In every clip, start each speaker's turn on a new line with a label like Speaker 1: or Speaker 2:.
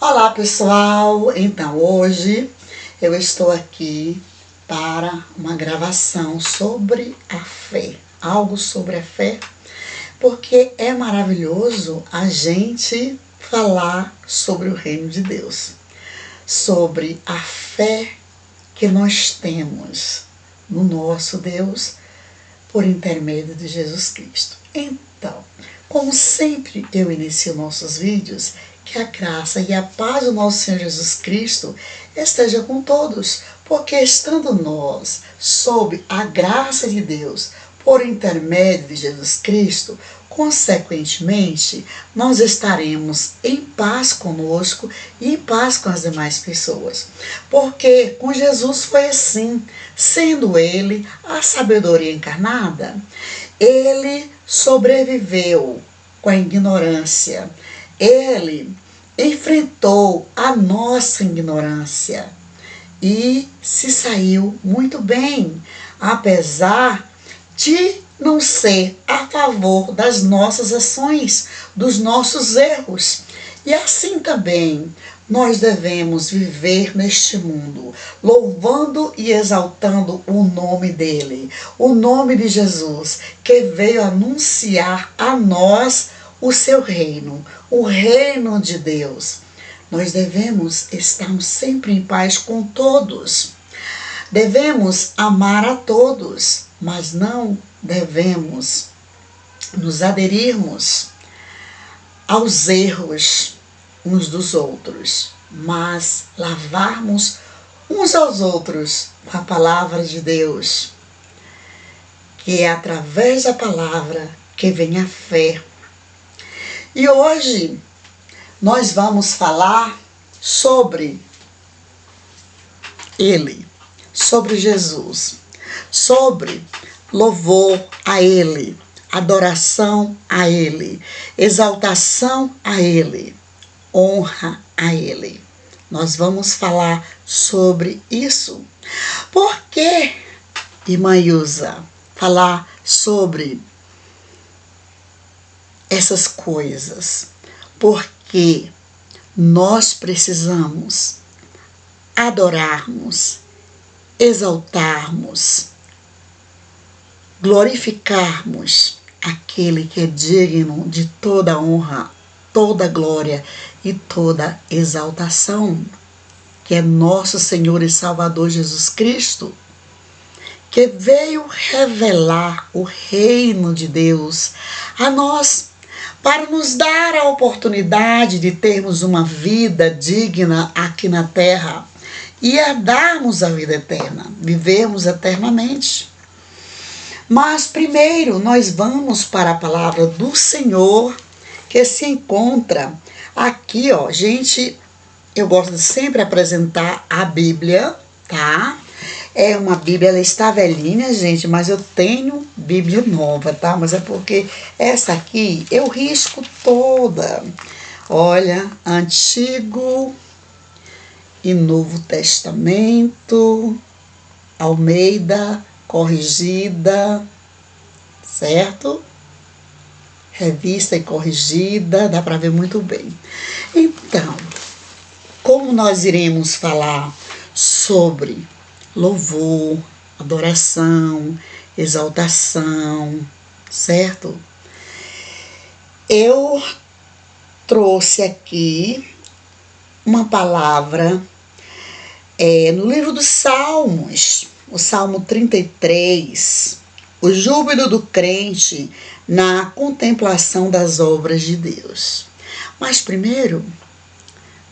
Speaker 1: Olá pessoal, então hoje eu estou aqui para uma gravação sobre a fé, algo sobre a fé, porque é maravilhoso a gente falar sobre o reino de Deus, sobre a fé que nós temos no nosso Deus por intermédio de Jesus Cristo. Então, como sempre eu inicio nossos vídeos, que a graça e a paz do nosso Senhor Jesus Cristo esteja com todos, porque estando nós sob a graça de Deus por intermédio de Jesus Cristo, consequentemente, nós estaremos em paz conosco e em paz com as demais pessoas. Porque com Jesus foi assim, sendo Ele a sabedoria encarnada, Ele sobreviveu com a ignorância. Ele enfrentou a nossa ignorância e se saiu muito bem, apesar de não ser a favor das nossas ações, dos nossos erros. E assim também nós devemos viver neste mundo, louvando e exaltando o nome dele, o nome de Jesus, que veio anunciar a nós o seu reino, o reino de Deus. Nós devemos estar sempre em paz com todos. Devemos amar a todos, mas não devemos nos aderirmos aos erros uns dos outros, mas lavarmos uns aos outros com a palavra de Deus, que é através da palavra que vem a fé. E hoje nós vamos falar sobre Ele, sobre Jesus, sobre louvor a Ele, adoração a Ele, exaltação a Ele, honra a Ele. Nós vamos falar sobre isso. Por que, irmã Ilza, falar sobre essas coisas? Porque nós precisamos adorarmos, exaltarmos, glorificarmos aquele que é digno de toda honra, toda glória e toda exaltação, que é nosso Senhor e Salvador Jesus Cristo, que veio revelar o reino de Deus a nós, para nos dar a oportunidade de termos uma vida digna aqui na terra e herdarmos a vida eterna, vivermos eternamente. Mas primeiro nós vamos para a palavra do Senhor, que se encontra aqui, ó. Gente, eu gosto de sempre apresentar a Bíblia, tá? É uma Bíblia, ela está velhinha, gente, mas eu tenho Bíblia nova, tá? Mas é porque essa aqui eu risco toda. Olha, Antigo e Novo Testamento, Almeida, corrigida, certo? Revista e corrigida, dá para ver muito bem. Então, como nós iremos falar sobre louvor, adoração, exaltação, certo? Eu trouxe aqui uma palavra no livro dos Salmos, o Salmo 33, o júbilo do crente na contemplação das obras de Deus. Mas primeiro,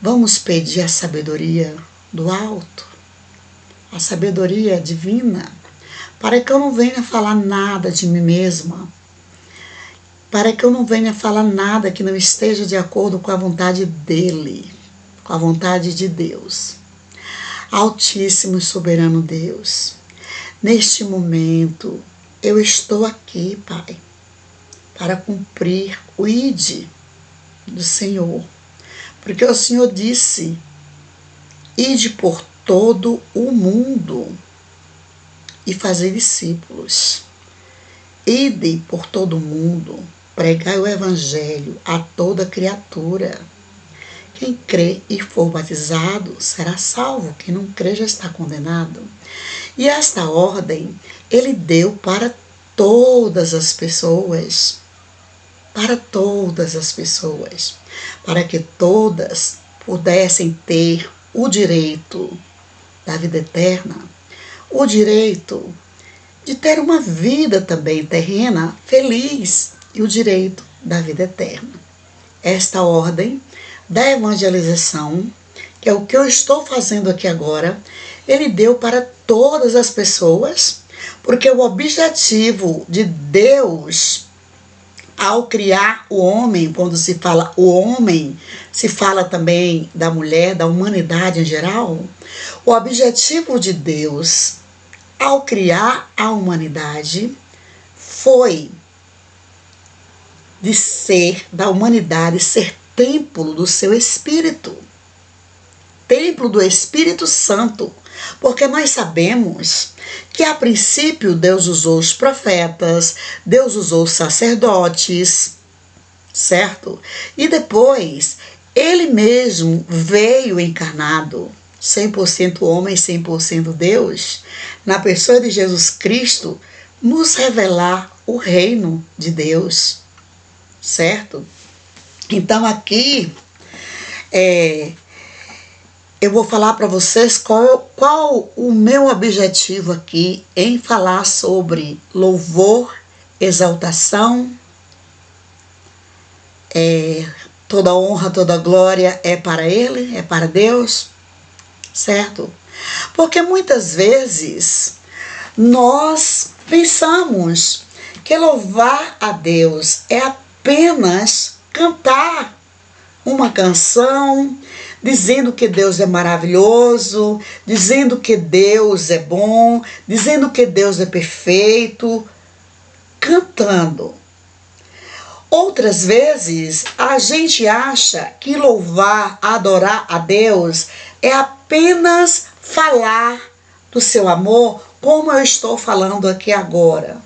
Speaker 1: vamos pedir a sabedoria do alto, a sabedoria divina, para que eu não venha falar nada de mim mesma, para que eu não venha falar nada que não esteja de acordo com a vontade dele, com a vontade de Deus. Altíssimo e soberano Deus, neste momento eu estou aqui, Pai, para cumprir o ide do Senhor, porque o Senhor disse: ide por todo o mundo e fazer discípulos. Ide por todo o mundo, pregai o evangelho a toda criatura. Quem crê e for batizado será salvo, quem não crê já está condenado. E esta ordem ele deu para todas as pessoas, para todas as pessoas, para que todas pudessem ter o direito da vida eterna, o direito de ter uma vida também terrena feliz e o direito da vida eterna. Esta ordem da evangelização, que é o que eu estou fazendo aqui agora, ele deu para todas as pessoas, porque o objetivo de Deus ao criar o homem, quando se fala o homem, se fala também da mulher, da humanidade em geral. O objetivo de Deus ao criar a humanidade foi de ser, da humanidade, ser templo do seu Espírito, templo do Espírito Santo, porque nós sabemos que a princípio Deus usou os profetas, Deus usou os sacerdotes, certo? E depois ele mesmo veio encarnado, 100% homem, 100% Deus, na pessoa de Jesus Cristo, nos revelar o reino de Deus, certo? Então aqui eu vou falar para vocês qual o meu objetivo aqui em falar sobre louvor, exaltação, toda honra, toda glória é para Ele, é para Deus, certo? Porque muitas vezes nós pensamos que louvar a Deus é apenas cantar uma canção, dizendo que Deus é maravilhoso, dizendo que Deus é bom, dizendo que Deus é perfeito, cantando. Outras vezes, a gente acha que louvar, adorar a Deus é apenas falar do seu amor, como eu estou falando aqui agora.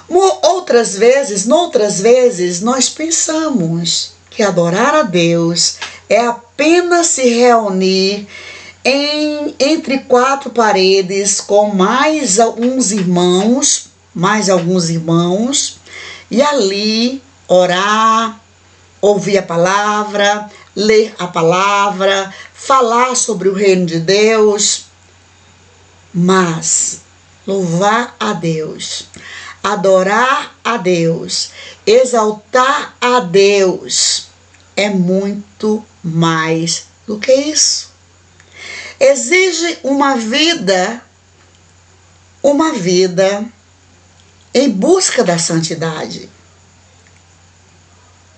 Speaker 1: Noutras vezes, nós pensamos que adorar a Deus é apenas se reunir entre quatro paredes com mais alguns irmãos, e ali orar, ouvir a palavra, ler a palavra, falar sobre o reino de Deus. Mas louvar a Deus, adorar a Deus, exaltar a Deus é muito mais do que isso. Exige uma vida em busca da santidade.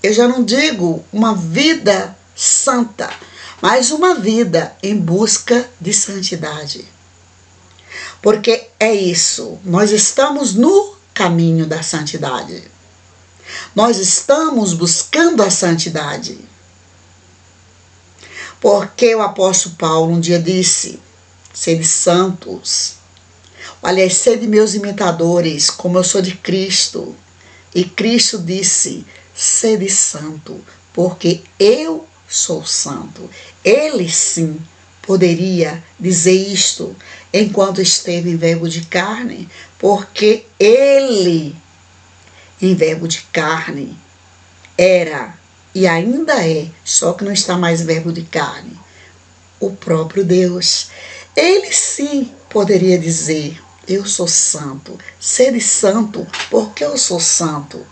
Speaker 1: Eu já não digo uma vida santa, mas uma vida em busca de santidade. Porque é isso, nós estamos no caminho da santidade. Nós estamos buscando a santidade. Porque o apóstolo Paulo um dia disse: sede santos. Aliás, sede meus imitadores, como eu sou de Cristo. E Cristo disse: sede santo, porque eu sou santo. Ele sim poderia dizer isto enquanto esteve em verbo de carne, porque ele, em verbo de carne, era e ainda é, só que não está mais verbo de carne, o próprio Deus. Ele sim poderia dizer: eu sou santo, sede santo, porque eu sou santo.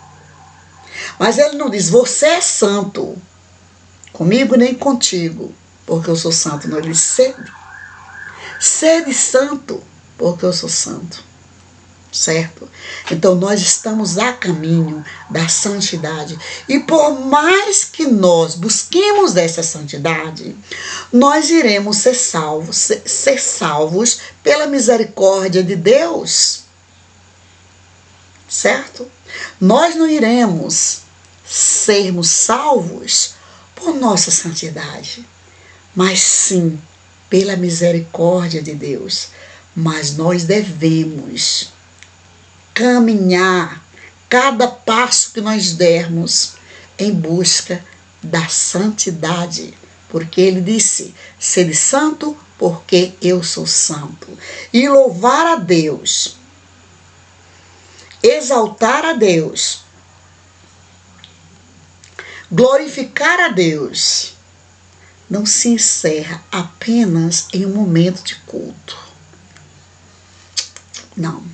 Speaker 1: Mas ele não diz: você é santo, comigo nem contigo, porque eu sou santo. Não, ele diz: sede santo, porque eu sou santo. Certo? Então nós estamos a caminho da santidade. E por mais que nós busquemos essa santidade, nós iremos ser salvos pela misericórdia de Deus. Certo? Nós não iremos sermos salvos por nossa santidade, mas sim pela misericórdia de Deus. Mas nós devemos caminhar cada passo que nós dermos em busca da santidade, porque ele disse: sede santo, porque eu sou santo. E louvar a Deus, exaltar a Deus, glorificar a Deus, não se encerra apenas em um momento de culto. Não.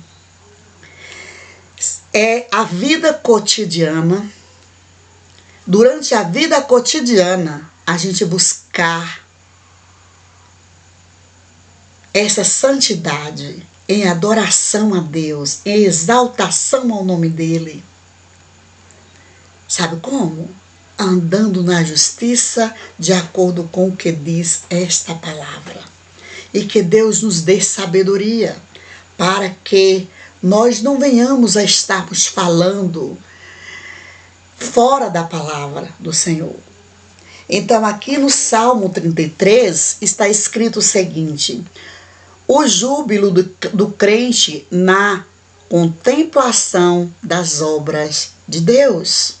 Speaker 1: É a vida cotidiana. Durante a vida cotidiana, a gente buscar essa santidade em adoração a Deus, em exaltação ao nome dele. Sabe como? Andando na justiça de acordo com o que diz esta palavra. E que Deus nos dê sabedoria para que nós não venhamos a estarmos falando fora da palavra do Senhor. Então aqui no Salmo 33 está escrito o seguinte: o júbilo do crente na contemplação das obras de Deus.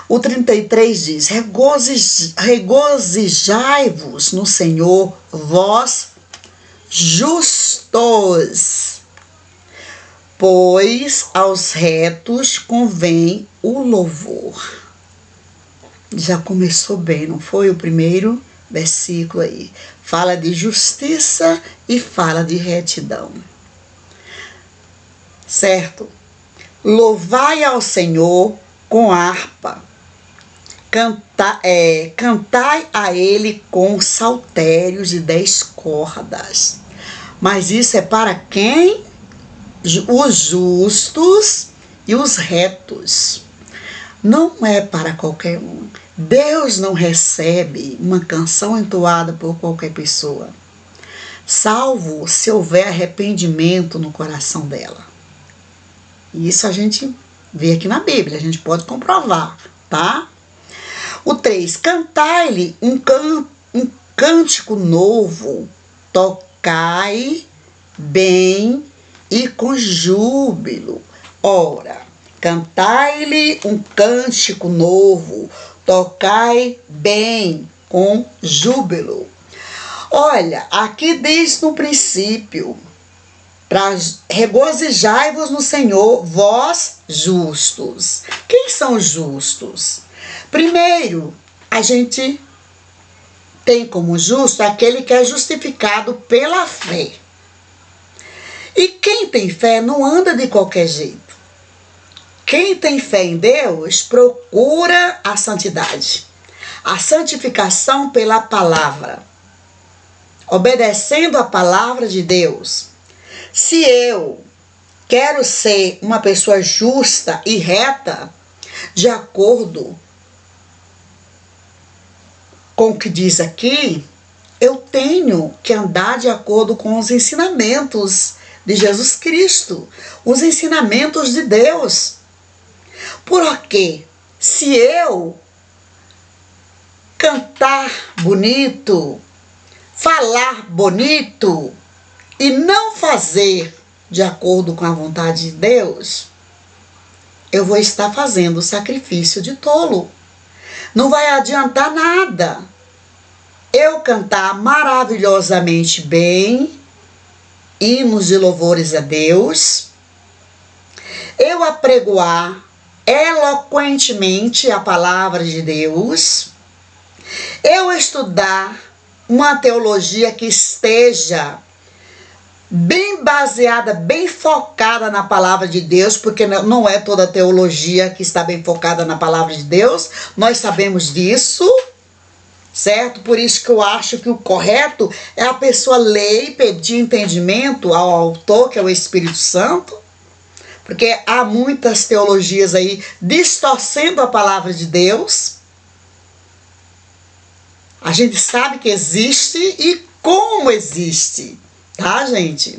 Speaker 1: O 33 diz: regozijai-vos no Senhor, vós justos, pois aos retos convém o louvor. Já começou bem, não foi? O primeiro versículo aí. Fala de justiça e fala de retidão. Certo? Louvai ao Senhor com harpa. Cantai a ele com saltérios de 10 cordas. Mas isso é para quem? Os justos e os retos. Não é para qualquer um. Deus não recebe uma canção entoada por qualquer pessoa, salvo se houver arrependimento no coração dela. E isso a gente vê aqui na Bíblia, a gente pode comprovar, tá? O 3, cantai-lhe um cântico novo, tocai bem e com júbilo. Ora, cantai-lhe um cântico novo, tocai bem com júbilo. Olha, aqui diz no princípio, para regozijai-vos no Senhor, vós justos. Quem são os justos? Primeiro, a gente tem como justo aquele que é justificado pela fé. E quem tem fé não anda de qualquer jeito. Quem tem fé em Deus procura a santidade, a santificação pela palavra, obedecendo a palavra de Deus. Se eu quero ser uma pessoa justa e reta, de acordo com o que diz aqui, eu tenho que andar de acordo com os ensinamentos de Jesus Cristo, os ensinamentos de Deus. Porque se eu cantar bonito, falar bonito e não fazer de acordo com a vontade de Deus, eu vou estar fazendo sacrifício de tolo. Não vai adiantar nada eu cantar maravilhosamente bem hinos de louvores a Deus, eu apregoar eloquentemente a palavra de Deus, eu estudar uma teologia que esteja bem baseada, bem focada na palavra de Deus, porque não é toda teologia que está bem focada na palavra de Deus, nós sabemos disso, certo? Por isso que eu acho que o correto é a pessoa ler e pedir entendimento ao autor, que é o Espírito Santo, porque há muitas teologias aí distorcendo a palavra de Deus. A gente sabe que existe e como existe, tá, gente?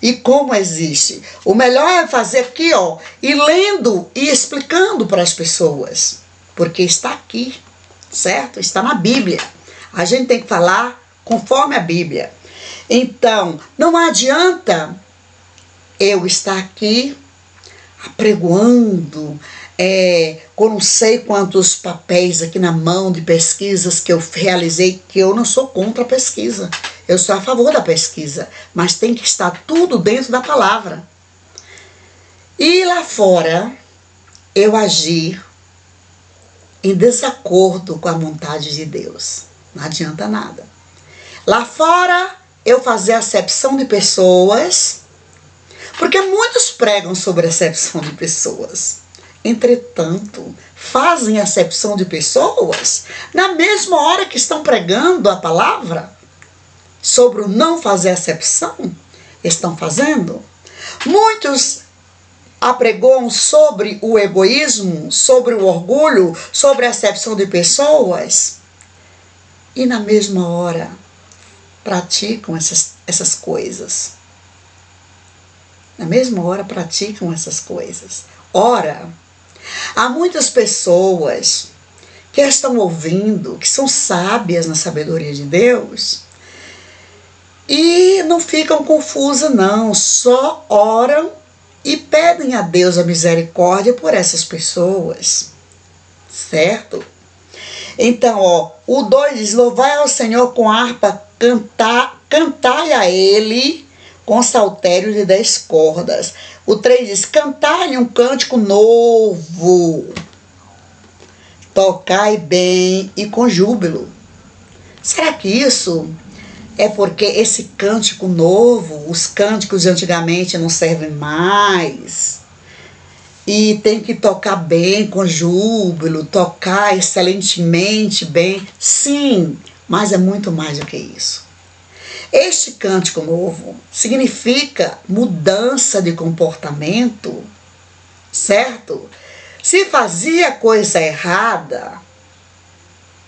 Speaker 1: E como existe. O melhor é fazer aqui, ó, e lendo e explicando para as pessoas, porque está aqui, certo? Está na Bíblia. A gente tem que falar conforme a Bíblia. Então, não adianta eu estar aqui apregoando com não sei quantos papéis aqui na mão de pesquisas que eu realizei, que eu não sou contra a pesquisa. Eu sou a favor da pesquisa, mas tem que estar tudo dentro da palavra. E lá fora, eu agi em desacordo com a vontade de Deus. Não adianta nada. Lá fora, eu fazia acepção de pessoas, porque muitos pregam sobre acepção de pessoas. Entretanto, fazem acepção de pessoas na mesma hora que estão pregando a palavra sobre o não fazer acepção. Estão fazendo. Muitos apregoam sobre o egoísmo, sobre o orgulho, sobre a acepção de pessoas, e na mesma hora praticam essas coisas. Na mesma hora praticam essas coisas. Ora, há muitas pessoas que estão ouvindo, que são sábias na sabedoria de Deus, e não ficam confusas não, só oram e pedem a Deus a misericórdia por essas pessoas, certo? Então, o 2 diz, louvai ao Senhor com harpa, cantai a Ele com saltério de 10 cordas. O 3 diz, cantai um cântico novo, tocai bem e com júbilo. Será que isso é porque esse cântico novo, os cânticos de antigamente não servem mais? E tem que tocar bem, com júbilo, tocar excelentemente bem? Sim, mas é muito mais do que isso. Este cântico novo significa mudança de comportamento, certo? Se fazia coisa errada,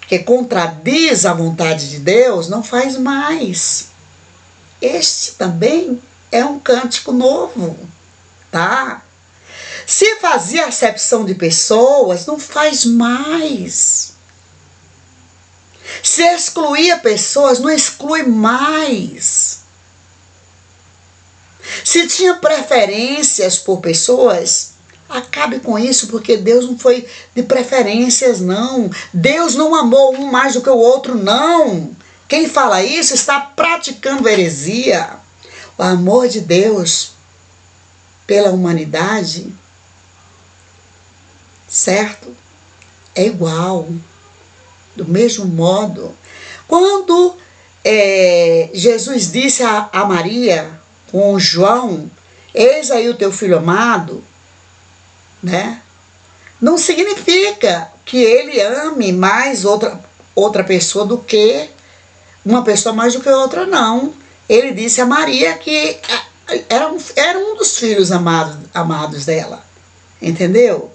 Speaker 1: que contradiz a vontade de Deus, não faz mais. Este também é um cântico novo, tá? Se fazia acepção de pessoas, não faz mais. Se excluía pessoas, não exclui mais. Se tinha preferências por pessoas, acabe com isso, porque Deus não foi de preferências, não. Deus não amou um mais do que o outro, não. Quem fala isso está praticando heresia. O amor de Deus pela humanidade, certo? É igual, do mesmo modo. Quando Jesus disse a Maria, com João, eis aí o teu filho amado, né? Não significa que ele ame mais outra pessoa do que uma pessoa mais do que outra, não. Ele disse a Maria que era um dos filhos amados dela, entendeu?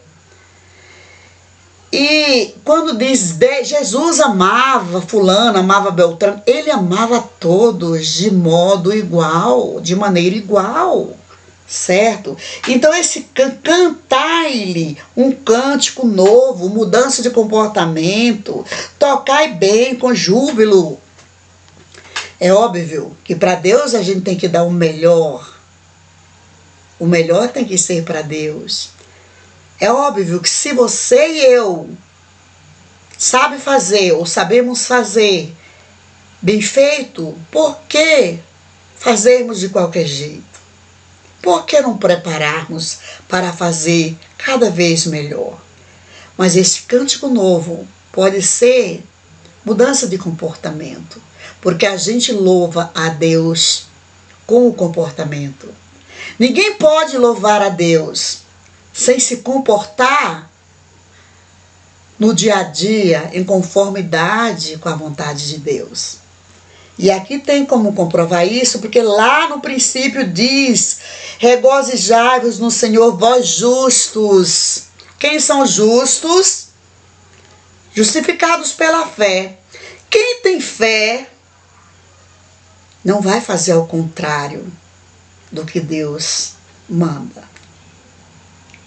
Speaker 1: E quando diz Jesus amava fulano, amava Beltrano, ele amava todos de modo igual, de maneira igual, certo? Então esse cantai-lhe um cântico novo, mudança de comportamento, tocai bem com júbilo. É óbvio que para Deus a gente tem que dar o melhor. O melhor tem que ser para Deus. É óbvio que se você e eu sabe fazer ou sabemos fazer bem feito, por que fazermos de qualquer jeito? Por que não prepararmos para fazer cada vez melhor? Mas esse cântico novo pode ser mudança de comportamento, porque a gente louva a Deus com o comportamento. Ninguém pode louvar a Deus sem se comportar no dia a dia em conformidade com a vontade de Deus. E aqui tem como comprovar isso, porque lá no princípio diz, regozijai-vos no Senhor, vós justos. Quem são justos? Justificados pela fé. Quem tem fé não vai fazer ao contrário do que Deus manda.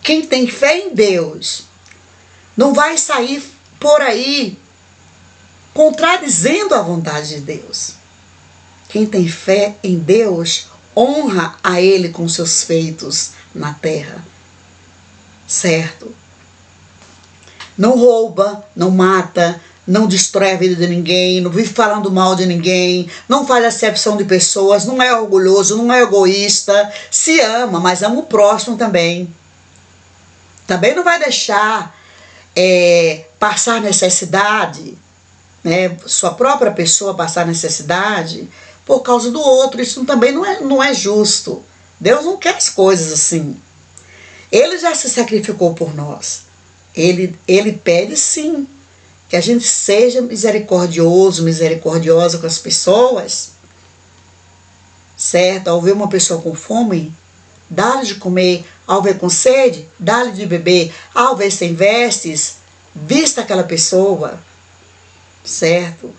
Speaker 1: Quem tem fé em Deus não vai sair por aí contradizendo a vontade de Deus. Quem tem fé em Deus honra a Ele com seus feitos na terra, certo? não rouba, não mata, não destrói a vida de ninguém, não vive falando mal de ninguém, não faz acepção de pessoas, não é orgulhoso, não é egoísta, se ama, mas ama o próximo também. Também não vai deixar passar necessidade, né, sua própria pessoa passar necessidade por causa do outro. Isso também não é justo. Deus não quer as coisas assim. Ele já se sacrificou por nós. Ele pede sim que a gente seja misericordioso, misericordiosa com as pessoas, certo? Ao ver uma pessoa com fome, dá-lhe de comer. Ao ver com sede, dá-lhe de beber. Ao ver sem vestes, vista aquela pessoa, certo?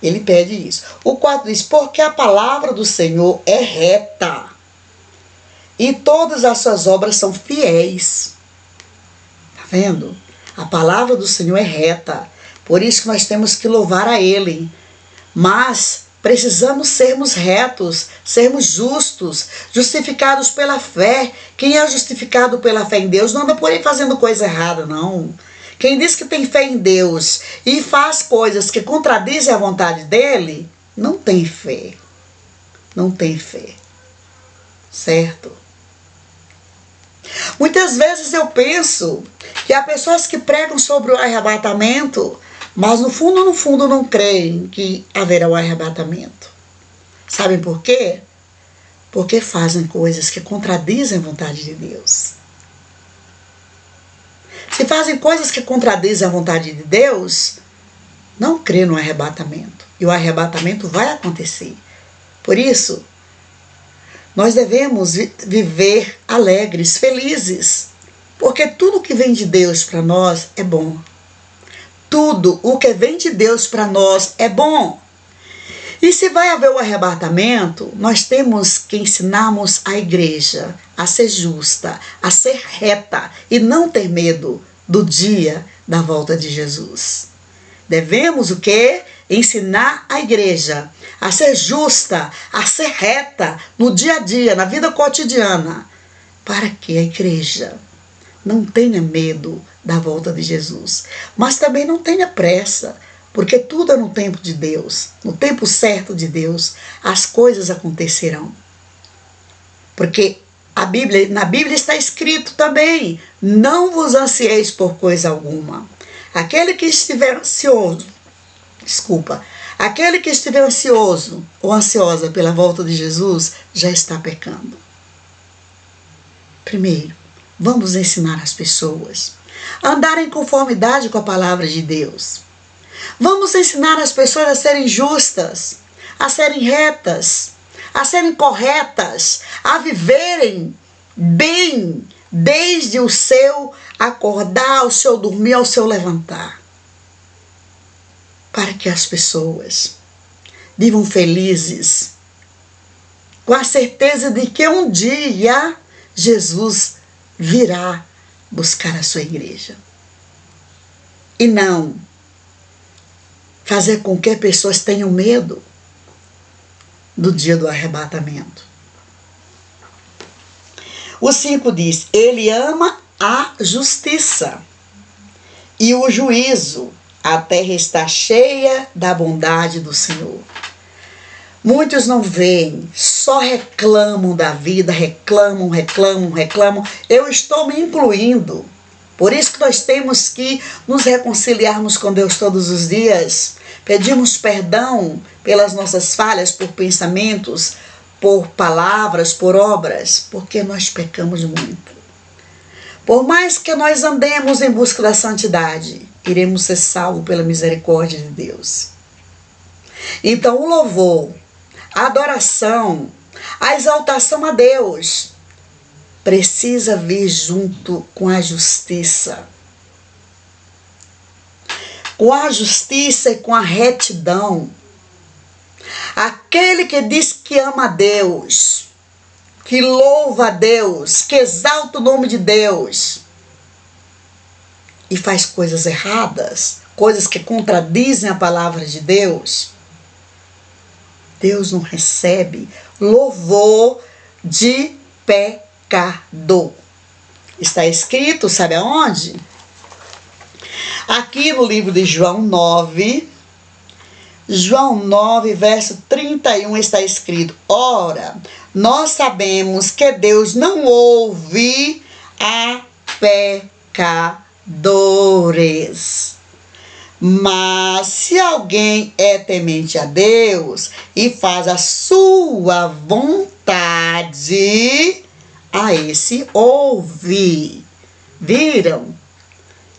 Speaker 1: Ele pede isso. O 4 diz, porque a palavra do Senhor é reta e todas as suas obras são fiéis. Tá vendo? A palavra do Senhor é reta. Por isso que nós temos que louvar a Ele. Mas precisamos sermos retos, sermos justos, justificados pela fé. Quem é justificado pela fé em Deus não anda por aí fazendo coisa errada, não. Quem diz que tem fé em Deus e faz coisas que contradizem a vontade dele, não tem fé. Não tem fé. Certo? Muitas vezes eu penso que há pessoas que pregam sobre o arrebatamento, mas no fundo não creem que haverá o arrebatamento. Sabem por quê? Porque fazem coisas que contradizem a vontade de Deus. Se fazem coisas que contradizem a vontade de Deus, não crê no arrebatamento. E o arrebatamento vai acontecer. Por isso, nós devemos viver alegres, felizes. Porque tudo que vem de Deus para nós é bom. Tudo o que vem de Deus para nós é bom. E se vai haver o arrebatamento, nós temos que ensinarmos a igreja a ser justa, a ser reta e não ter medo do dia da volta de Jesus. Devemos o quê? Ensinar a igreja a ser justa, a ser reta no dia a dia, na vida cotidiana, para que a igreja não tenha medo da volta de Jesus, mas também não tenha pressa, porque tudo é no tempo de Deus, no tempo certo de Deus, as coisas acontecerão. Porque na Bíblia está escrito também, não vos ansieis por coisa alguma. Aquele que estiver ansioso ou ansiosa pela volta de Jesus, já está pecando. Primeiro, vamos ensinar as pessoas a andar em conformidade com a palavra de Deus. Vamos ensinar as pessoas a serem justas, a serem retas, a serem corretas, a viverem bem, desde o seu acordar, ao seu dormir, ao seu levantar. Para que as pessoas vivam felizes, com a certeza de que um dia Jesus virá buscar a sua igreja. E não fazer com que pessoas tenham medo do dia do arrebatamento. O 5 diz, ele ama a justiça e o juízo. A terra está cheia da bondade do Senhor. Muitos não veem, só reclamam da vida, reclamam. Eu estou me incluindo. Por isso que nós temos que nos reconciliarmos com Deus todos os dias. Pedimos perdão pelas nossas falhas, por pensamentos, por palavras, por obras, porque nós pecamos muito. Por mais que nós andemos em busca da santidade, iremos ser salvos pela misericórdia de Deus. Então o louvor, a adoração, a exaltação a Deus precisa vir junto com a justiça. Com a justiça e com a retidão. Aquele que diz que ama a Deus, que louva a Deus, que exalta o nome de Deus e faz coisas erradas, coisas que contradizem a palavra de Deus, Deus não recebe louvor de pecado. Está escrito, sabe aonde? Aqui no livro de João 9, verso 31 está escrito: ora, nós sabemos que Deus não ouve a pecadores. Mas se alguém é temente a Deus e faz a sua vontade, a esse ouve. Viram?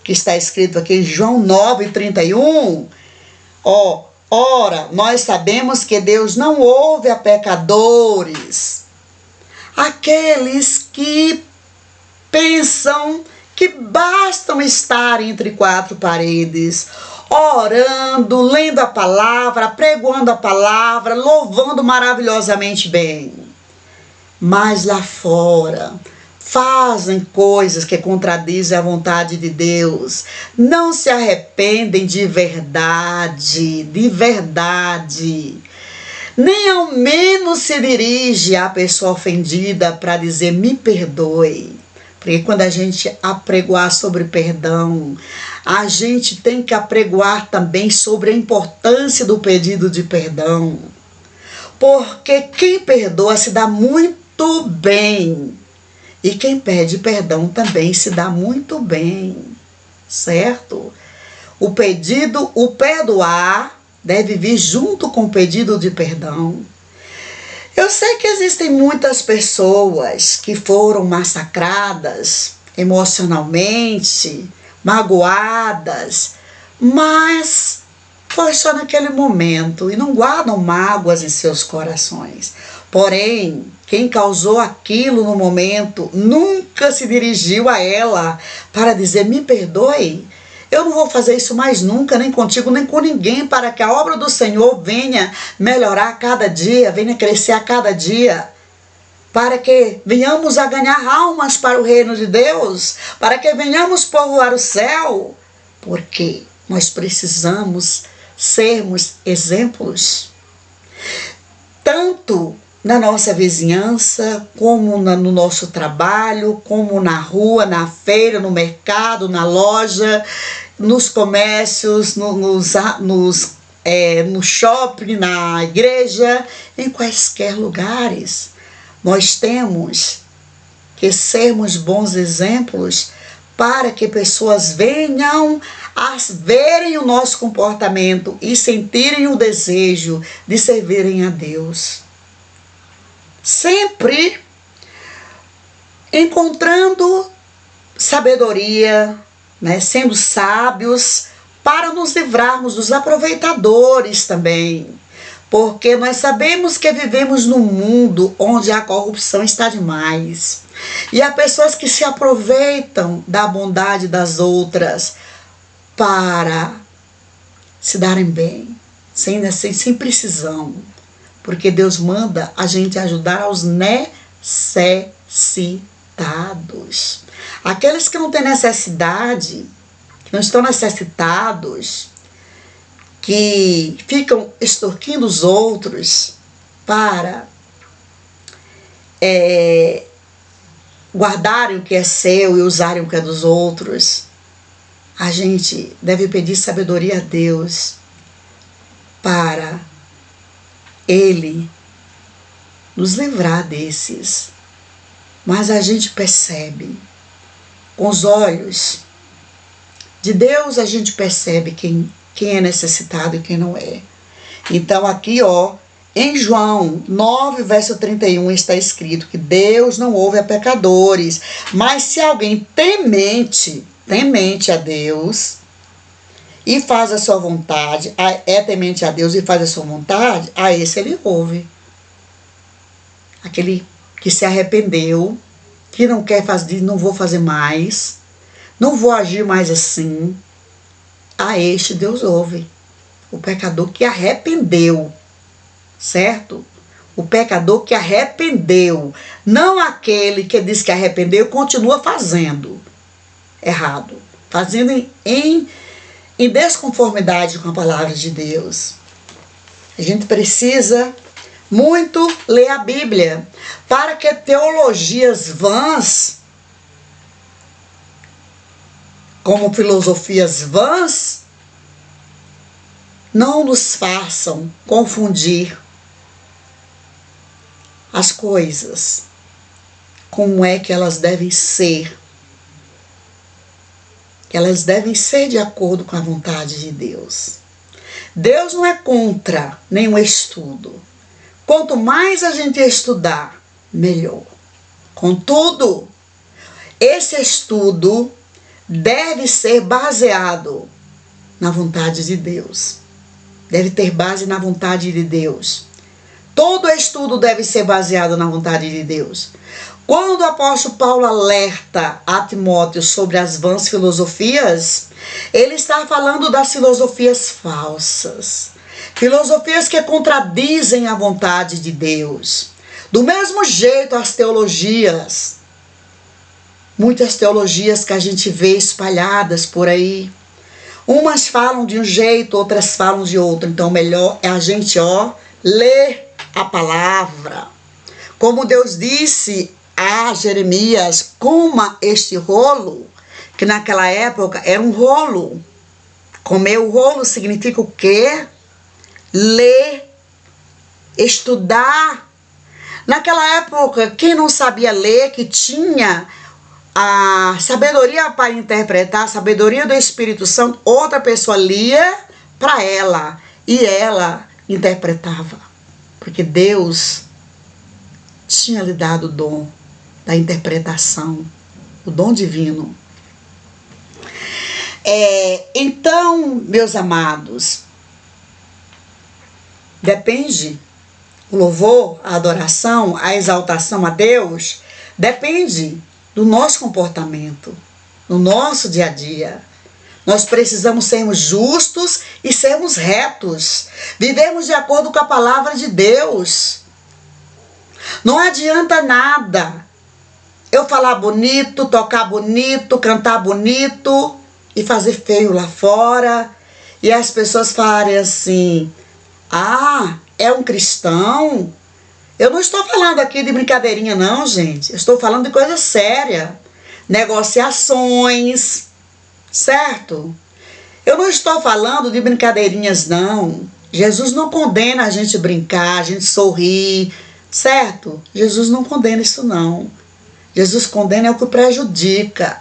Speaker 1: Que está escrito aqui em João 9:31. Ora, nós sabemos que Deus não ouve a pecadores. Aqueles que pensam que bastam estar entre quatro paredes, orando, lendo a palavra, pregoando a palavra, louvando maravilhosamente bem. Mas lá fora fazem coisas que contradizem a vontade de Deus, não se arrependem de verdade, nem ao menos se dirige à pessoa ofendida para dizer me perdoe. Porque quando a gente apregoar sobre perdão, a gente tem que apregoar também sobre a importância do pedido de perdão. Porque quem perdoa se dá muito bem. E quem pede perdão também se dá muito bem, certo? O perdoar deve vir junto com o pedido de perdão. Eu sei que existem muitas pessoas que foram massacradas emocionalmente, magoadas, mas foi só naquele momento e não guardam mágoas em seus corações. Porém, quem causou aquilo no momento nunca se dirigiu a ela para dizer me perdoe. Eu não vou fazer isso mais nunca, nem contigo, nem com ninguém, para que a obra do Senhor venha melhorar a cada dia, venha crescer a cada dia, para que venhamos a ganhar almas para o reino de Deus, para que venhamos povoar o céu, porque nós precisamos sermos exemplos, tanto na nossa vizinhança, como no nosso trabalho, como na rua, na feira, no mercado, na loja, nos comércios, no shopping, na igreja, em quaisquer lugares. Nós temos que sermos bons exemplos para que pessoas venham a verem o nosso comportamento e sentirem o desejo de servirem a Deus. Sempre encontrando sabedoria, né, sendo sábios, para nos livrarmos dos aproveitadores também. Porque nós sabemos que vivemos num mundo onde a corrupção está demais. E há pessoas que se aproveitam da bondade das outras para se darem bem, sem precisão. Porque Deus manda a gente ajudar aos necessitados. Aqueles que não têm necessidade, que não estão necessitados, que ficam extorquindo os outros para guardarem o que é seu e usarem o que é dos outros. A gente deve pedir sabedoria a Deus para Ele nos livrar desses. Mas a gente percebe, com os olhos de Deus, a gente percebe quem é necessitado e quem não é. Então aqui, em João 9, verso 31, está escrito que Deus não ouve a pecadores, mas se alguém temente a Deus e faz a sua vontade, é temente a Deus e faz a sua vontade, a esse ele ouve. Aquele que se arrependeu, que não quer fazer, não vou fazer mais, não vou agir mais assim, a este Deus ouve. O pecador que arrependeu, certo? O pecador que arrependeu, não aquele que diz que arrependeu e continua fazendo errado, fazendo em desconformidade com a palavra de Deus. A gente precisa muito ler a Bíblia, para que teologias vãs como filosofias vãs, não nos façam confundir as coisas, como é que elas devem ser. Elas devem ser de acordo com a vontade de Deus. Deus não é contra nenhum estudo. Quanto mais a gente estudar, melhor. Contudo, esse estudo deve ser baseado na vontade de Deus. Deve ter base na vontade de Deus. Todo estudo deve ser baseado na vontade de Deus. Quando o apóstolo Paulo alerta a Timóteo sobre as vãs filosofias, ele está falando das filosofias falsas. Filosofias que contradizem a vontade de Deus. Do mesmo jeito, as teologias. Muitas teologias que a gente vê espalhadas por aí. Umas falam de um jeito, outras falam de outro. Então, melhor é a gente, ler a palavra. Como Deus disse a Jeremias, coma este rolo, que naquela época era um rolo. Comer o rolo significa o quê? Ler, estudar. Naquela época, quem não sabia ler, que tinha a sabedoria para interpretar, a sabedoria do Espírito Santo, outra pessoa lia para ela e ela interpretava. Porque Deus tinha lhe dado o dom da interpretação, o dom divino. Então, meus amados, depende, o louvor, a adoração, a exaltação a Deus, depende do nosso comportamento, no nosso dia a dia. Nós precisamos sermos justos e sermos retos, vivemos de acordo com a palavra de Deus. Não adianta nada eu falar bonito, tocar bonito, cantar bonito e fazer feio lá fora, e as pessoas falarem assim: ah, é um cristão? Eu não estou falando aqui de brincadeirinha não, gente. Eu estou falando de coisa séria. Negociações, certo? Eu não estou falando de brincadeirinhas não. Jesus não condena a gente brincar, a gente sorrir, certo? Jesus não condena isso não. Jesus condena é o que prejudica.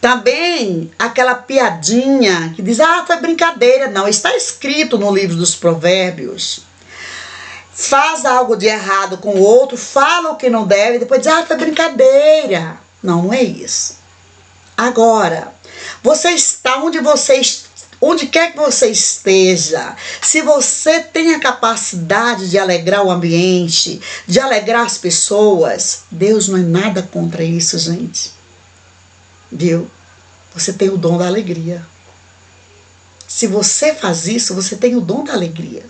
Speaker 1: Também aquela piadinha que diz: ah, foi brincadeira. Não, está escrito no livro dos Provérbios. Faz algo de errado com o outro, fala o que não deve, depois diz: ah, foi brincadeira. Não, não é isso. Agora, você está onde quer que você esteja, se você tem a capacidade de alegrar o ambiente, de alegrar as pessoas, Deus não é nada contra isso, gente. Viu? Você tem o dom da alegria. Se você faz isso, você tem o dom da alegria.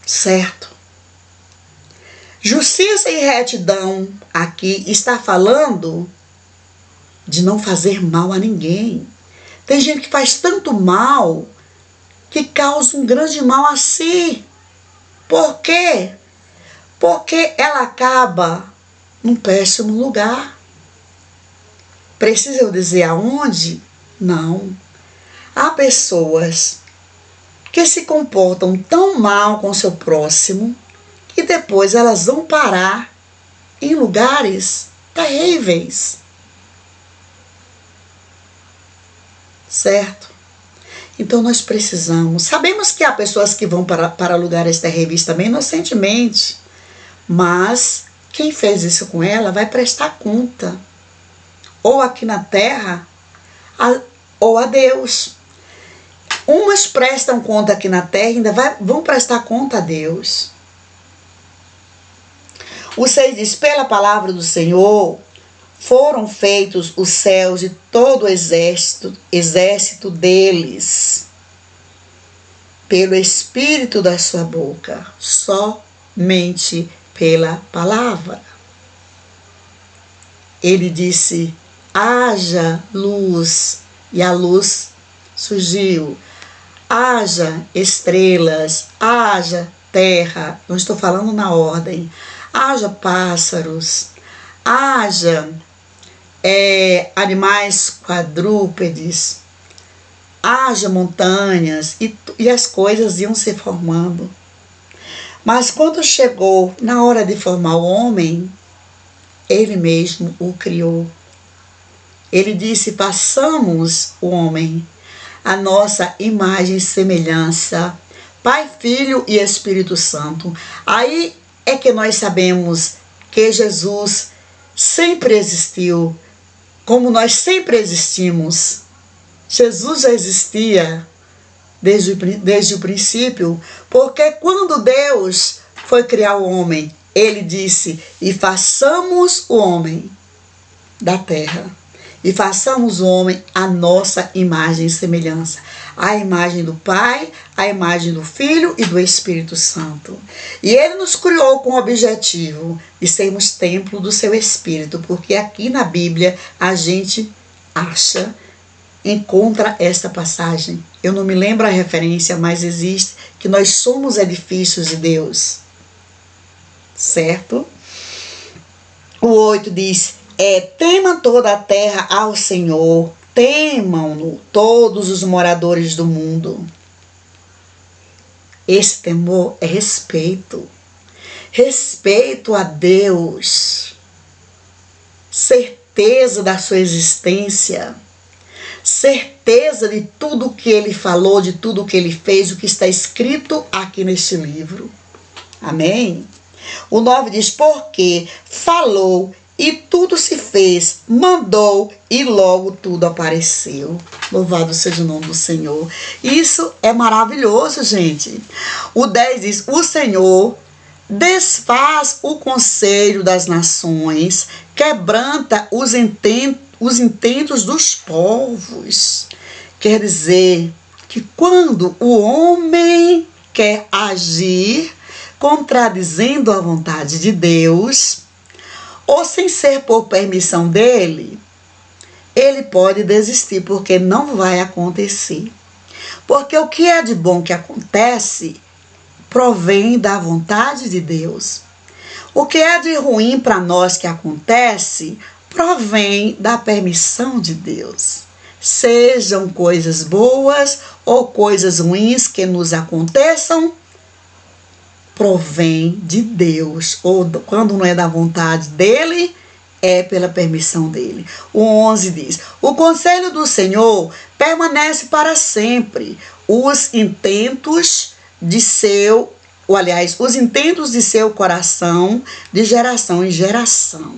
Speaker 1: Certo? Justiça e retidão aqui está falando de não fazer mal a ninguém. Tem gente que faz tanto mal que causa um grande mal a si. Por quê? Porque ela acaba num péssimo lugar. Precisa eu dizer aonde? Não. Há pessoas que se comportam tão mal com o seu próximo que depois elas vão parar em lugares terríveis. Certo? Então nós precisamos. Sabemos que há pessoas que vão para lugares terríveis também inocentemente, mas quem fez isso com ela vai prestar conta, ou aqui na terra, ou a Deus. Umas prestam conta aqui na terra e ainda vão prestar conta a Deus. O 6 diz: pela palavra do Senhor foram feitos os céus e todo o exército deles, pelo Espírito da sua boca, somente pela palavra. Ele disse: haja luz, e a luz surgiu. Haja estrelas, haja terra, não estou falando na ordem, haja pássaros, haja animais quadrúpedes, haja montanhas e as coisas iam se formando. Mas quando chegou na hora de formar o homem, ele mesmo o criou. Ele disse: façamos o homem a nossa imagem e semelhança, Pai, Filho e Espírito Santo. Aí é que nós sabemos que Jesus sempre existiu, como nós sempre existimos. Jesus já existia desde o princípio, porque quando Deus foi criar o homem, ele disse: e façamos o homem da terra. E façamos o homem a nossa imagem e semelhança. A imagem do Pai, a imagem do Filho e do Espírito Santo. E ele nos criou com o objetivo de sermos templo do seu Espírito, porque aqui na Bíblia a gente encontra esta passagem. Eu não me lembro a referência, mas existe, que nós somos edifícios de Deus. Certo? O 8 diz: tema toda a terra ao Senhor, temam-no todos os moradores do mundo. Esse temor é respeito. Respeito a Deus. Certeza da sua existência. Certeza de tudo que ele falou, de tudo que ele fez, o que está escrito aqui neste livro. Amém? O 9 diz: porque falou e tudo se fez, mandou e logo tudo apareceu. Louvado seja o nome do Senhor. Isso é maravilhoso, gente. O 10 diz: o Senhor desfaz o conselho das nações, quebranta os intentos dos povos. Quer dizer que quando o homem quer agir contradizendo a vontade de Deus, ou sem ser por permissão dele, ele pode desistir, porque não vai acontecer. Porque o que é de bom que acontece provém da vontade de Deus. O que é de ruim para nós que acontece provém da permissão de Deus. Sejam coisas boas ou coisas ruins que nos aconteçam, provém de Deus, ou quando não é da vontade dele, é pela permissão dele. O 11 diz: o conselho do Senhor permanece para sempre, os intentos de seu coração, de geração em geração.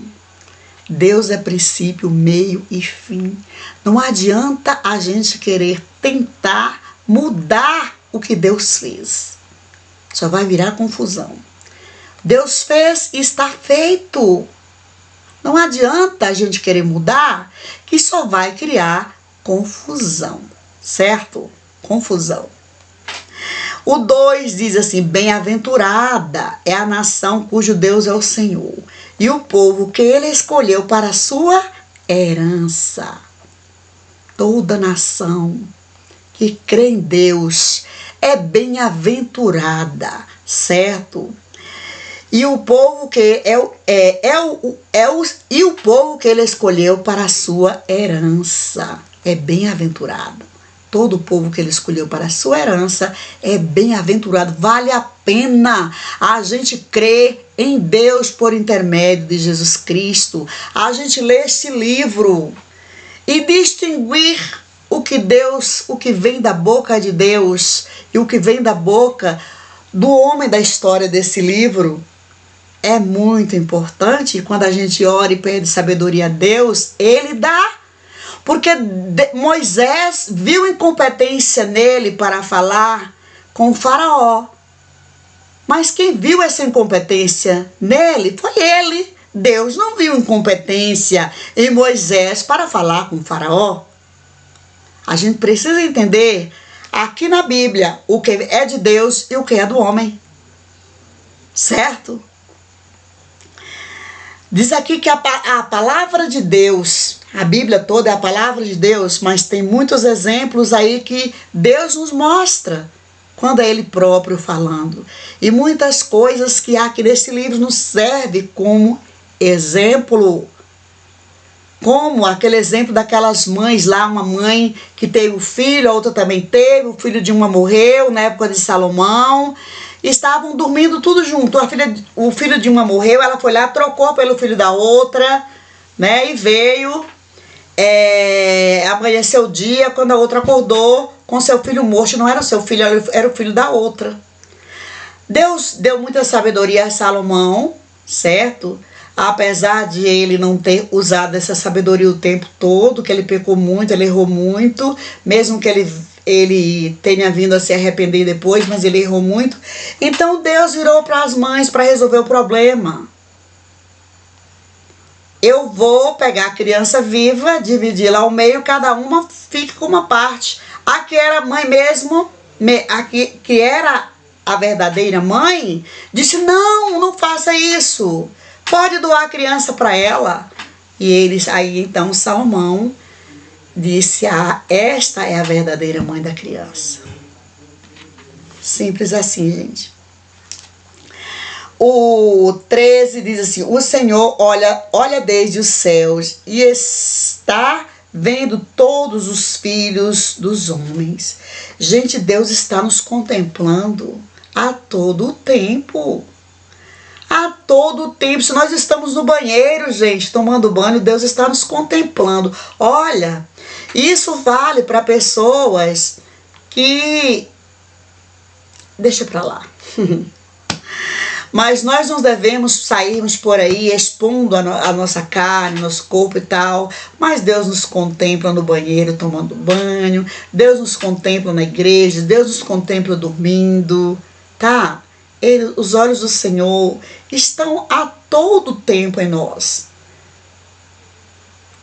Speaker 1: Deus é princípio, meio e fim. Não adianta a gente querer tentar mudar o que Deus fez. Só vai virar confusão. Deus fez e está feito. Não adianta a gente querer mudar, que só vai criar confusão. Certo? Confusão. O 2 diz assim: bem-aventurada é a nação cujo Deus é o Senhor, e o povo que ele escolheu para a sua herança. Toda nação que crê em Deus é bem-aventurada, certo? E o povo que o povo que ele escolheu para a sua herança é bem-aventurado. Todo o povo que ele escolheu para a sua herança é bem-aventurado. Vale a pena a gente crer em Deus por intermédio de Jesus Cristo. A gente ler este livro e distinguir o que vem da boca de Deus e o que vem da boca do homem da história desse livro. É muito importante. Quando a gente ora e pede sabedoria a Deus, ele dá. Porque Moisés viu incompetência nele para falar com o faraó. Mas quem viu essa incompetência nele foi ele. Deus não viu incompetência em Moisés para falar com o faraó. A gente precisa entender aqui na Bíblia o que é de Deus e o que é do homem. Certo? Diz aqui que a palavra de Deus, a Bíblia toda é a palavra de Deus, mas tem muitos exemplos aí que Deus nos mostra quando é Ele próprio falando. E muitas coisas que há aqui nesse livro nos servem como exemplo, Como aquele exemplo daquelas mães lá, uma mãe que teve o filho, a outra também teve, o filho de uma morreu na época de Salomão, estavam dormindo tudo junto. O filho de uma morreu, ela foi lá, trocou pelo filho da outra, né? E veio, amanheceu o dia, quando a outra acordou com seu filho morto, não era seu filho, era o filho da outra. Deus deu muita sabedoria a Salomão, certo? Apesar de ele não ter usado essa sabedoria o tempo todo, que ele pecou muito, ele errou muito, mesmo que ele tenha vindo a se arrepender depois, mas ele errou muito. Então Deus virou para as mães para resolver o problema. Eu vou pegar a criança viva, dividi-la ao meio, cada uma fica com uma parte. A que era a mãe mesmo, que era a verdadeira mãe, disse: não faça isso. Pode doar a criança para ela. E aí então Salomão disse: esta é a verdadeira mãe da criança. Simples assim, gente. O 13 diz assim: o Senhor olha desde os céus e está vendo todos os filhos dos homens. Gente, Deus está nos contemplando a todo o tempo. A todo tempo. Se nós estamos no banheiro, gente, tomando banho, Deus está nos contemplando. Olha, isso vale para pessoas que... Deixa para lá. Mas nós não devemos sairmos por aí expondo a nossa carne, nosso corpo e tal. Mas Deus nos contempla no banheiro tomando banho. Deus nos contempla na igreja. Deus nos contempla dormindo, tá? Os olhos do Senhor estão a todo tempo em nós.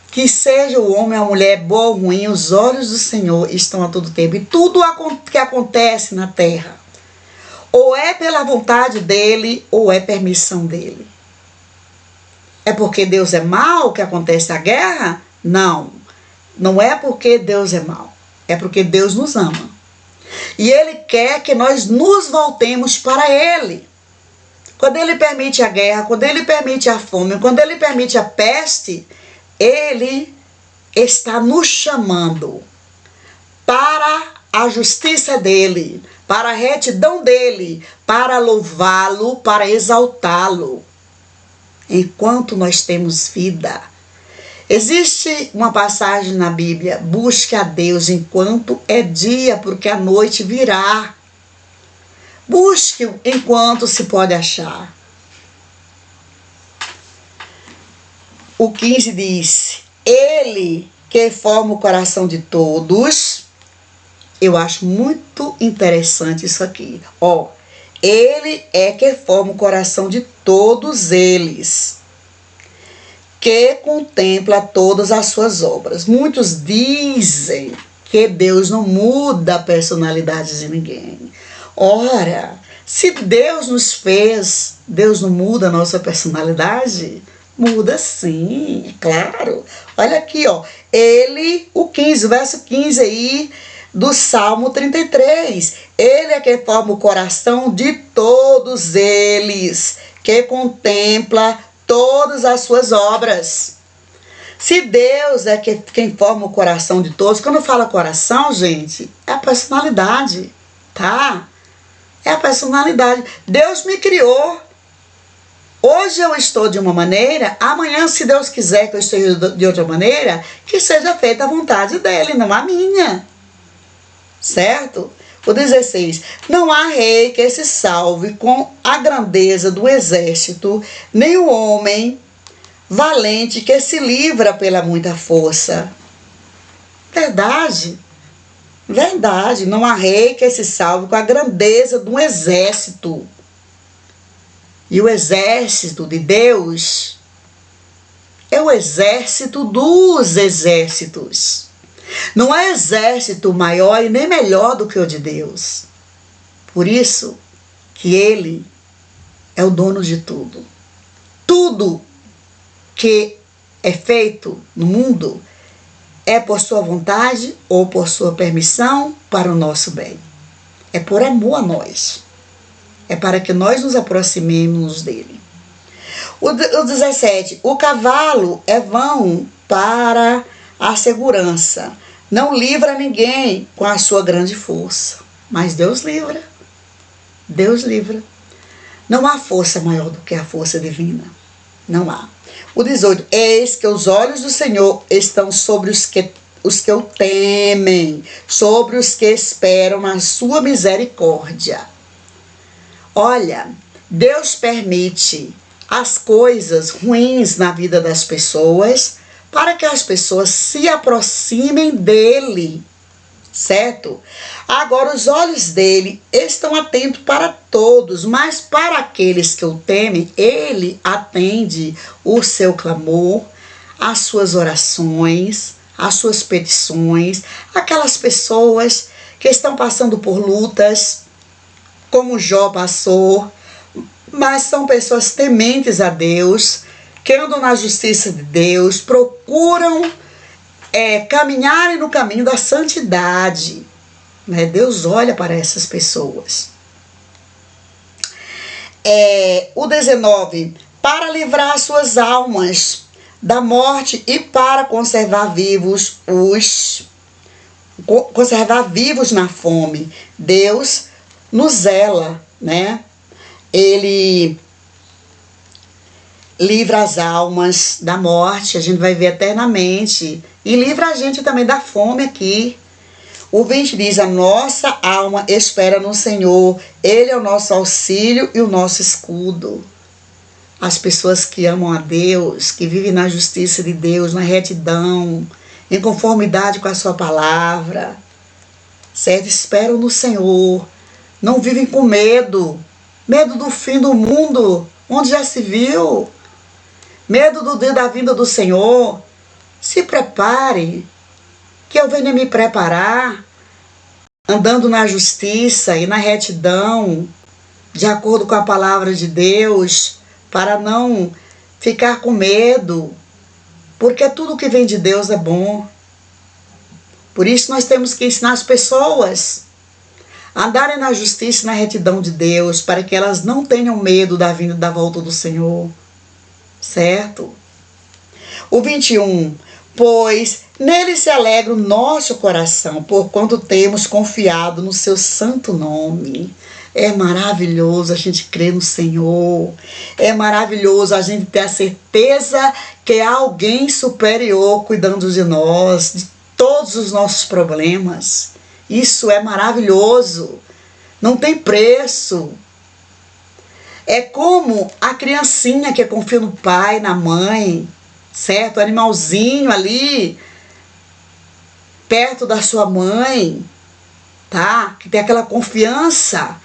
Speaker 1: Que seja o homem ou a mulher, boa ou ruim, os olhos do Senhor estão a todo tempo. E tudo que acontece na terra, ou é pela vontade dele, ou é permissão dele. É porque Deus é mau que acontece a guerra? Não. Não é porque Deus é mau. É porque Deus nos ama. E Ele quer que nós nos voltemos para Ele. Quando Ele permite a guerra, quando Ele permite a fome, quando Ele permite a peste, Ele está nos chamando para a justiça dEle, para a retidão dEle, para louvá-lo, para exaltá-lo. Enquanto nós temos vida. Existe uma passagem na Bíblia: busque a Deus enquanto é dia, porque a noite virá. Busque enquanto se pode achar. O 15 diz: Ele que forma o coração de todos. Eu acho muito interessante isso aqui. Ele é que forma o coração de todos eles, que contempla todas as suas obras. Muitos dizem que Deus não muda a personalidade de ninguém. Ora, se Deus nos fez, Deus não muda a nossa personalidade? Muda sim, claro. Olha aqui, Ele, o verso 15 aí do Salmo 33. Ele é que forma o coração de todos eles, que contempla todas as suas obras. Se Deus é quem forma o coração de todos, quando fala coração, gente, é a personalidade, tá? É a personalidade. Deus me criou. Hoje eu estou de uma maneira, amanhã, se Deus quiser que eu esteja de outra maneira, que seja feita a vontade dele, não a minha. Certo? O 16. Não há rei que se salve com a grandeza do exército, nem o homem valente que se livra pela muita força. Verdade. Verdade. Não há rei que se salve com a grandeza de um exército. E o exército de Deus é o exército dos exércitos. Não há exército maior e nem melhor do que o de Deus. Por isso que Ele é o dono de tudo. Tudo que é feito no mundo é por sua vontade ou por sua permissão para o nosso bem. É por amor a nós. É para que nós nos aproximemos dele. O 17. O cavalo é vão para a segurança. Não livra ninguém com a sua grande força, mas Deus livra. Deus livra. Não há força maior do que a força divina. Não há. O 18. Eis que os olhos do Senhor estão sobre os que o temem, sobre os que esperam na sua misericórdia. Olha, Deus permite as coisas ruins na vida das pessoas para que as pessoas se aproximem dele, certo? Agora, os olhos dele estão atentos para todos, mas para aqueles que o temem, ele atende o seu clamor, as suas orações, as suas petições, aquelas pessoas que estão passando por lutas, como Jó passou, mas são pessoas tementes a Deus, que andam na justiça de Deus, procuram caminharem no caminho da santidade. Né? Deus olha para essas pessoas. O 19, para livrar suas almas da morte e para conservar vivos na fome. Deus nos zela, né? Ele livra as almas da morte, a gente vai ver eternamente, e livra a gente também da fome aqui. O 20 diz, a nossa alma espera no Senhor, Ele é o nosso auxílio e o nosso escudo. As pessoas que amam a Deus, que vivem na justiça de Deus, na retidão, em conformidade com a sua palavra, certo? Esperam no Senhor, não vivem com medo do fim do mundo, onde já se viu, medo do dia da vinda do Senhor. Se prepare, que eu venha me preparar, andando na justiça e na retidão, de acordo com a palavra de Deus, para não ficar com medo, porque tudo que vem de Deus é bom. Por isso nós temos que ensinar as pessoas a andarem na justiça e na retidão de Deus, para que elas não tenham medo da vinda e da volta do Senhor, certo? O 21, pois nele se alegra o nosso coração, porquanto temos confiado no seu santo nome. É maravilhoso a gente crer no Senhor. É maravilhoso a gente ter a certeza que há alguém superior cuidando de nós, de todos os nossos problemas. Isso é maravilhoso. Não tem preço. É como a criancinha que confia no pai, na mãe, certo? O animalzinho ali, perto da sua mãe, tá? Que tem aquela confiança.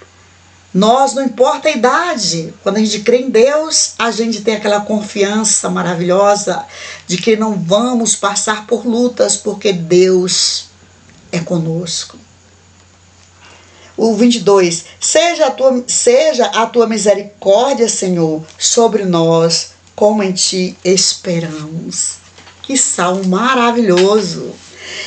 Speaker 1: Nós, não importa a idade, quando a gente crê em Deus, a gente tem aquela confiança maravilhosa de que não vamos passar por lutas, porque Deus é conosco. O 22, seja a tua misericórdia, Senhor, sobre nós, como em ti esperamos. Que salmo maravilhoso!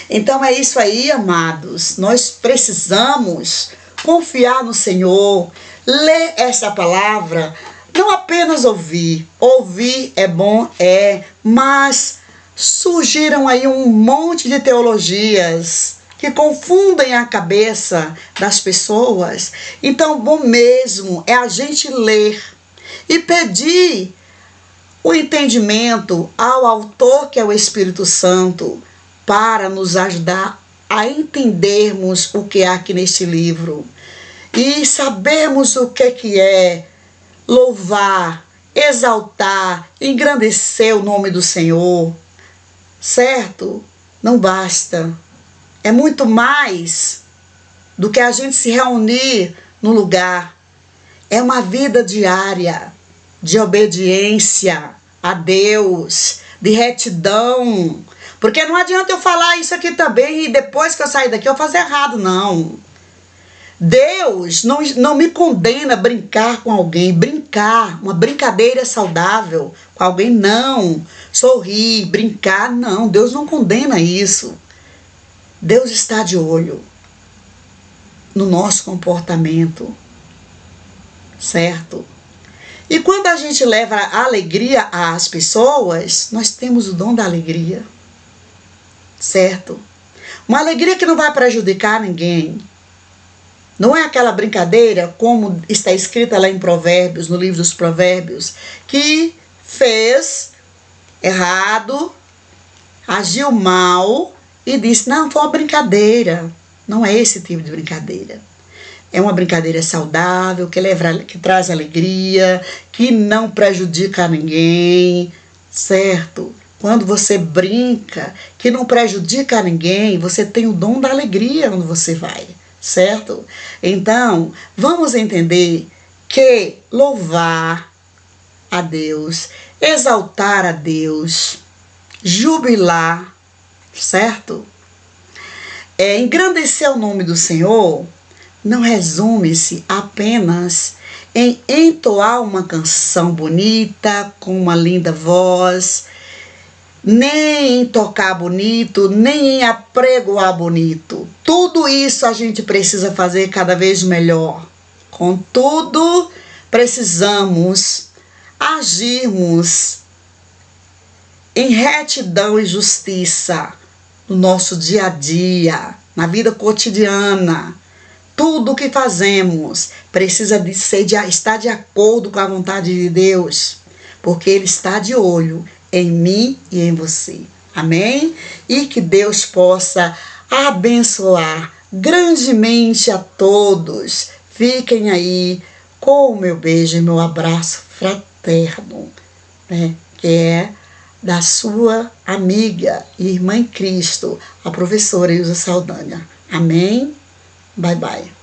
Speaker 1: Então é isso aí, amados. Nós precisamos confiar no Senhor, ler essa palavra, não apenas ouvir. Ouvir é bom, mas surgiram aí um monte de teologias que confundem a cabeça das pessoas. Então, bom mesmo é a gente ler e pedir o entendimento ao autor, que é o Espírito Santo, para nos ajudar a entendermos o que há aqui neste livro e sabermos o que é louvar, exaltar, engrandecer o nome do Senhor, certo? Não basta. É muito mais do que a gente se reunir no lugar. É uma vida diária de obediência a Deus, de retidão. Porque não adianta eu falar isso aqui também e depois que eu sair daqui eu fazer errado, não. Deus não me condena a brincar com alguém, uma brincadeira saudável com alguém, não. Sorrir, brincar, não. Deus não condena isso. Deus está de olho no nosso comportamento, certo? E quando a gente leva a alegria às pessoas, nós temos o dom da alegria, certo? Uma alegria que não vai prejudicar ninguém. Não é aquela brincadeira, como está escrita lá em Provérbios, no livro dos Provérbios, que fez errado, agiu mal e disse, não, foi uma brincadeira. Não é esse tipo de brincadeira. É uma brincadeira saudável, que traz alegria, que não prejudica ninguém, certo? Quando você brinca, que não prejudica a ninguém, você tem o dom da alegria onde você vai, certo? Então, vamos entender que louvar a Deus, exaltar a Deus, jubilar, certo? Engrandecer o nome do Senhor não resume-se apenas em entoar uma canção bonita, com uma linda voz, nem em tocar bonito, nem em apregoar bonito. Tudo isso a gente precisa fazer cada vez melhor. Contudo, precisamos agirmos em retidão e justiça no nosso dia a dia, na vida cotidiana. Tudo o que fazemos precisa estar de acordo com a vontade de Deus, porque Ele está de olho em mim e em você. Amém? E que Deus possa abençoar grandemente a todos. Fiquem aí com o meu beijo e meu abraço fraterno, né? Que é da sua amiga e irmã em Cristo, a professora Ilza Saldanha. Amém? Bye, bye.